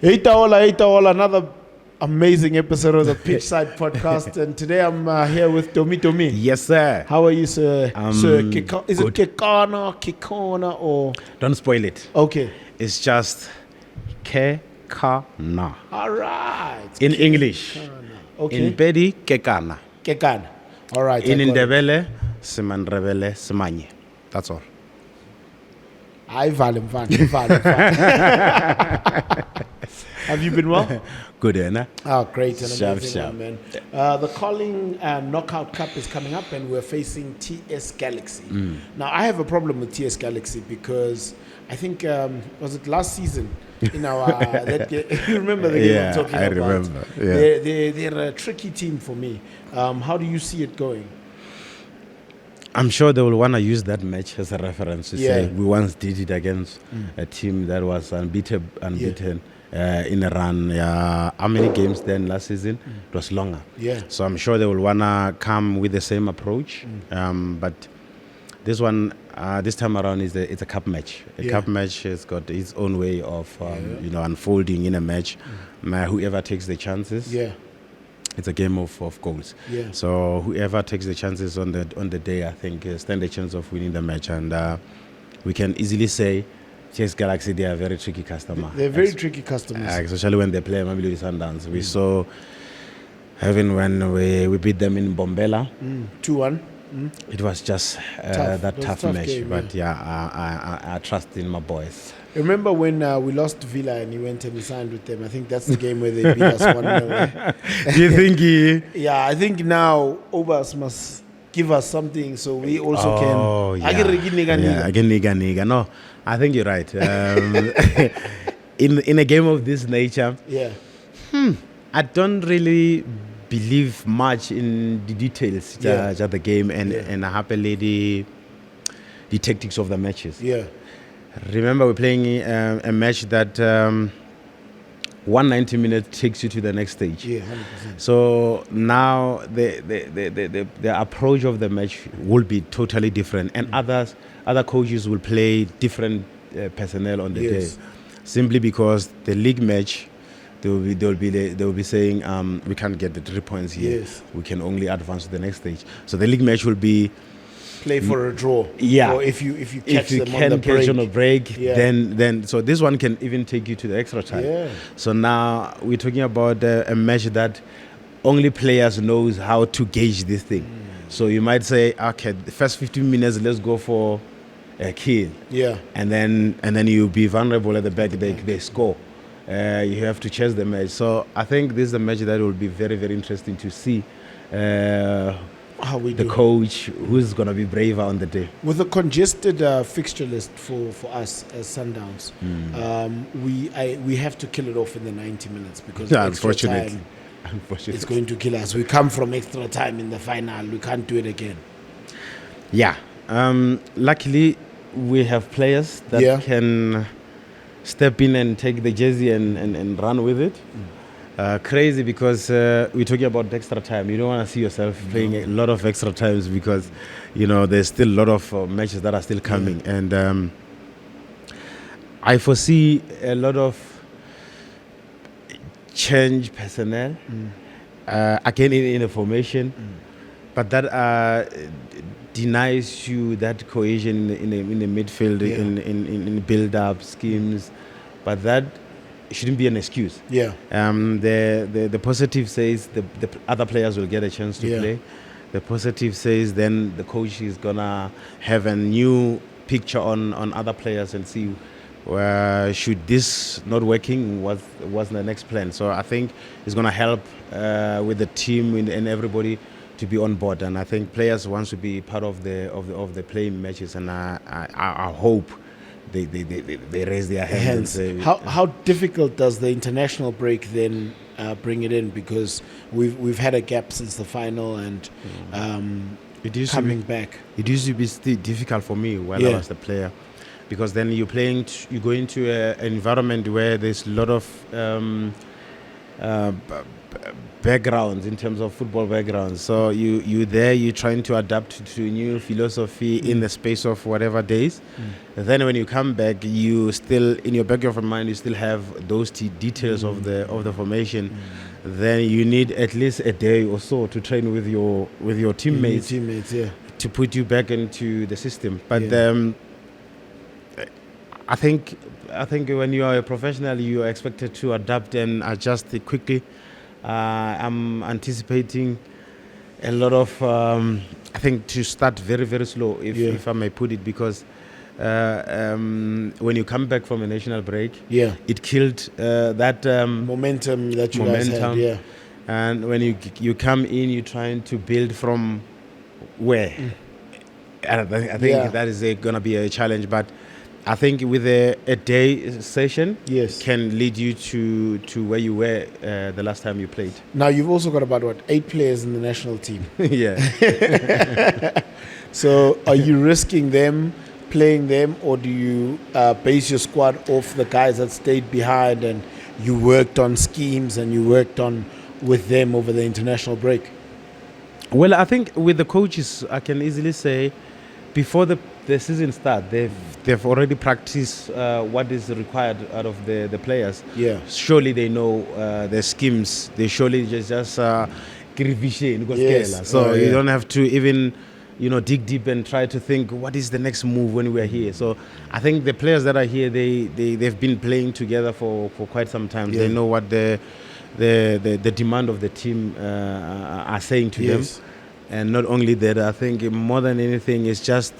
Hey Taola, another amazing episode of the Pitchside Podcast, and today I'm here with Tomi. Yes, sir. How are you, sir? Sir, is good. it Kekana, or? Don't spoil it. Okay. It's just Kekana. All right. In English. Okay. In Pedi, Kekana. Kekana. All right. In Ndebele, Simanrebele, Simanye. That's all. I value. Have you been well? Good, Anna. Oh, great. And Sharp. amazing, man. The Calling Knockout Cup is coming up, and we're facing TS Galaxy. Now, I have a problem with TS Galaxy because I think, was it last season in our... you remember the game I'm talking about? I remember. Yeah. They're a tricky team for me. How do you see it going? I'm sure they will want to use that match as a reference to say we once did it against a team that was unbeaten in a run. How many games then last season? It was longer. Yeah. So I'm sure they will want to come with the same approach. But this one, this time around, it's a cup match. A cup match has got its own way of unfolding in a match. Whoever takes the chances. Yeah. It's a game of goals. Yeah. So whoever takes the chances on the day, I think, stand a chance of winning the match. And we can easily say, TS Galaxy, they are a very tricky customer. They're very tricky customers. Especially when they play Mamelodi Sundowns. We saw when we beat them in Bombela. 2-1. It was just tough match. Game, but I trust in my boys. Remember when we lost to Villa and he went and he signed with them? I think that's the game where they beat us 1-0. Do you think Yeah, I think now Obas must give us something so we also can... Niga. No, I think you're right. In a game of this nature, I don't really believe much in the details of the game and happily the tactics of the matches. Yeah. Remember, we're playing a match that 190 minutes takes you to the next stage. Yeah, 100%. So now the approach of the match will be totally different, and other coaches will play different personnel on the day, simply because the league match they will be saying we can't get the 3 points here. Yes. We can only advance to the next stage. So the league match will be play for a draw. Yeah. Or if you catch them on the break, then so this one can even take you to the extra time. Yeah. So now we're talking about a match that only players knows how to gauge this thing. So you might say, okay, the first 15 minutes, let's go for a kill. Yeah. And then you'll be vulnerable at the back. They score. You have to chase the match. So I think this is a match that will be very, very interesting to see. How we the coach who's going to be braver on the day. With a congested fixture list for us as Sundowns, we have to kill it off in the 90 minutes because unfortunately it's going to kill us. We come from extra time in the final. We can't do it again. Yeah. Luckily, we have players that can step in and take the jersey and run with it. Crazy because we're talking about extra time. You don't want to see yourself playing a lot of extra times because, there's still a lot of matches that are still coming. And I foresee a lot of change personnel, again in a formation, but that denies you that cohesion in the midfield, in build-up schemes, but that shouldn't be an excuse. Yeah. The positive says the other players will get a chance to play. The positive says then the coach is gonna have a new picture on other players and see should this not working, what's the next plan. So I think it's gonna help with the team and everybody to be on board. And I think players want to be part of the playing matches. And I hope they raise their hands. How difficult does the international break then bring it in? Because we've had a gap since the final and coming back. It used to be still difficult for me while I was the player, because then you go into an environment where there's a lot of backgrounds in terms of football backgrounds. So you're trying to adapt to new philosophy in the space of whatever days. Then when you come back, you still in your back of your mind you still have those details of the formation. Then you need at least a day or so to train with your teammates. To put you back into the system. But I think when you are a professional, you are expected to adapt and adjust quickly. I'm anticipating a lot of, I think, to start very, very slow, if I may put it, because when you come back from a national break, it killed that momentum that you guys had. And when you come in, you're trying to build from where? I think that is going to be a challenge, but I think with a day session can lead you to where you were the last time you played. Now you've also got about 8 players in the national team. So are you risking them playing them, or do you base your squad off the guys that stayed behind and you worked on schemes and you worked on with them over the international break? Well, I think with the coaches, I can easily say before the season start, they've already practiced what is required out of the players. Surely they know their schemes. They surely just revision. So you don't have to even dig deep and try to think what is the next move when we are here. So I think the players that are here, they've been playing together for quite some time. They know what the demand of the team are saying to them. And not only that, I think more than anything is just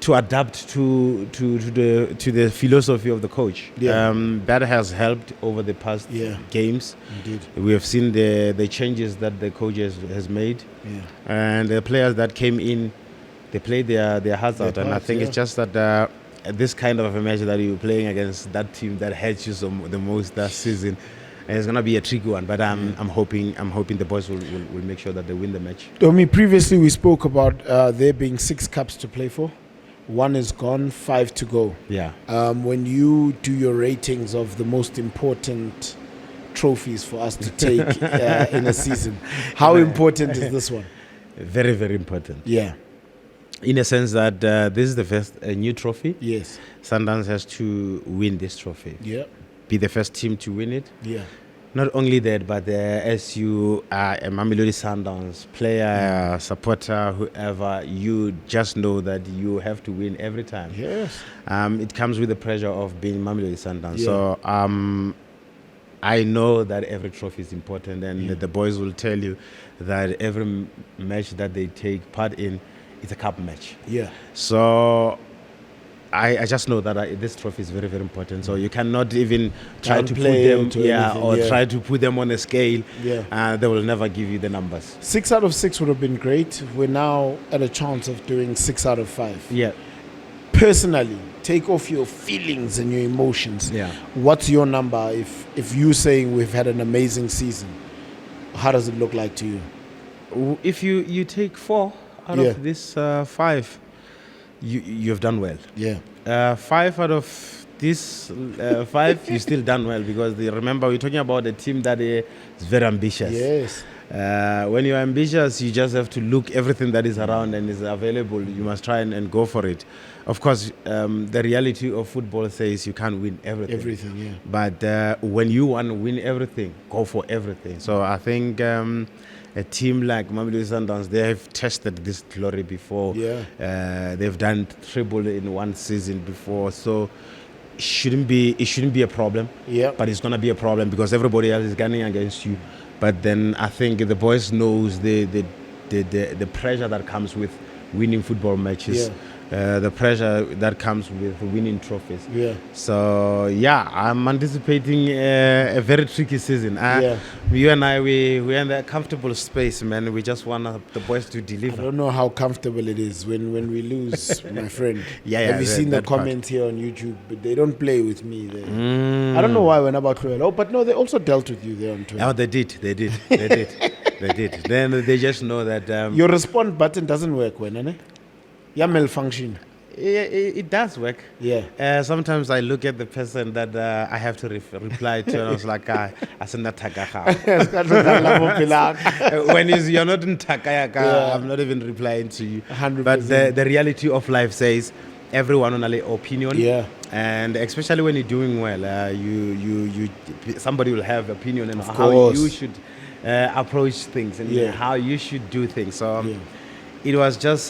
to adapt to the philosophy of the coach. That has helped over the past games. Indeed. We have seen the changes that the coach has made. And the players that came in, they played their hearts out. And I think it's just that this kind of a match that you're playing against that team that hurts you the most that season, and it's going to be a tricky one, but I'm hoping the boys will make sure that they win the match. Domi, previously we spoke about there being 6 cups to play for. 1 is gone, 5 to go. When you do your ratings of the most important trophies for us to take in a season, how important is this one? Very, very important. In a sense that this is the first new trophy. Sundowns has to win this trophy. Be the first team to win it. Not only that, but as you are a Mamelodi Sundowns player, supporter, whoever, you just know that you have to win every time. It comes with the pressure of being Mamelodi Sundowns. So I know that every trophy is important, and the boys will tell you that every match that they take part in is a cup match. So I just know that this trophy is very, very important. So you cannot even try to put them, try to put them on a scale. They will never give you the numbers. 6 out of 6 would have been great. We're now at a chance of doing 6 out of 5. Personally, take off your feelings and your emotions. What's your number if you're saying we've had an amazing season? How does it look like to you? If you take 4 out of this 5. You've done well. 5 out of this 5, you still done well, because remember we're talking about a team that is very ambitious. When you're ambitious, you just have to look everything that is around and is available. You must try and go for it. Of course, the reality of football says you can't win everything. But when you want to win everything, go for everything. So I think a team like Mamelodi Sundowns, they have tested this glory before. They've done treble in one season before, so it shouldn't be a problem. But it's gonna be a problem because everybody else is gunning against you. But then I think the boys knows the pressure that comes with winning football matches. The pressure that comes with winning trophies. So I'm anticipating a very tricky season. You and I, we're in that comfortable space, man. We just want the boys to deliver. I don't know how comfortable it is when we lose, my friend. Have you seen the comments here on YouTube? But they don't play with me. I don't know why we're about cruel. Oh, but no, they also dealt with you there on Twitter. Oh, they did. They did. Then they just know that your respond button doesn't work when, malfunction. It does work. Yeah. Sometimes I look at the person that I have to reply to, and I was like, when you're not in Takayaka, I'm not even replying to you. 100%. But the reality of life says everyone on an opinion. Yeah. And especially when you're doing well, you somebody will have opinion on how course. you should approach things and how you should do things. So it was just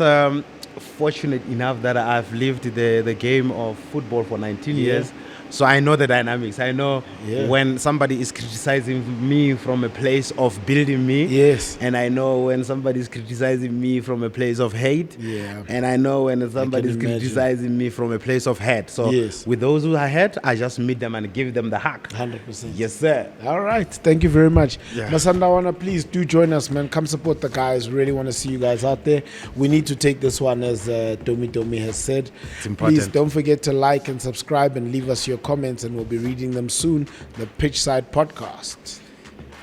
fortunate enough that I've lived the game of football for 19 years. So I know the dynamics. I know when somebody is criticizing me from a place of building me. Yes. And I know when somebody is criticizing me from a place of hate. Yeah. And I know when somebody is criticizing me from a place of hate. So with those who are hate, I just meet them and give them the hug. 100%. Yes, sir. All right. Thank you very much. Yeah. Masandawana, please do join us, man. Come support the guys. Really want to see you guys out there. We need to take this one, as Domi has said. It's important. Please don't forget to like and subscribe and leave us your comments, and we'll be reading them soon. The Pitchside Podcast.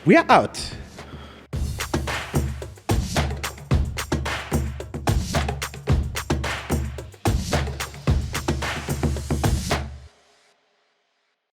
We are out.